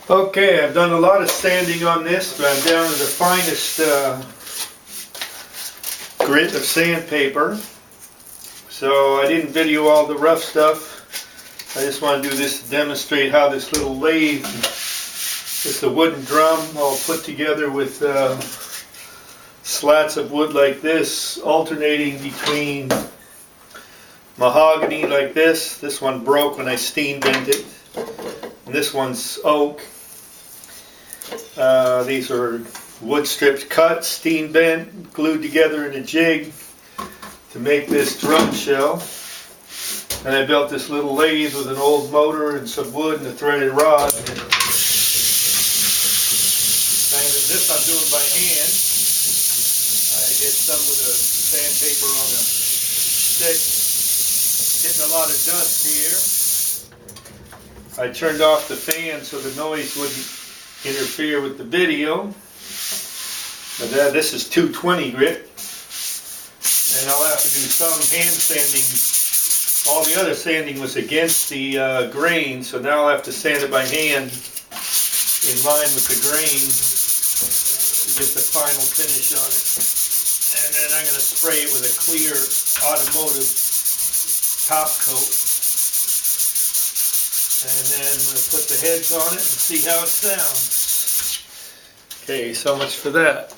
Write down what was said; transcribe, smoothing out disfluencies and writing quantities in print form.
Okay, I've done a lot of sanding on this, but I'm down to the finest grit of sandpaper. So I didn't video all the rough stuff. I just want to do this to demonstrate how this little lathe, it's a wooden drum all put together with slats of wood like this, alternating between mahogany like this. This one broke when I steam bent it. And this one's oak. These are wood strips cut, steam bent, glued together in a jig to make this drum shell. And I built this little lathe with an old motor and some wood and a threaded rod. And this I'm doing by hand. I did some with a sandpaper on a stick. Getting a lot of dust here. I turned off the fan so the noise wouldn't interfere with the video. But this is 220 grit. And I'll have to do some hand sanding. All the other sanding was against the grain, so now I'll have to sand it by hand in line with the grain to get the final finish on it. And then I'm going to spray it with a clear automotive top coat. And then we'll put the heads on it and see how it sounds. Okay, so much for that.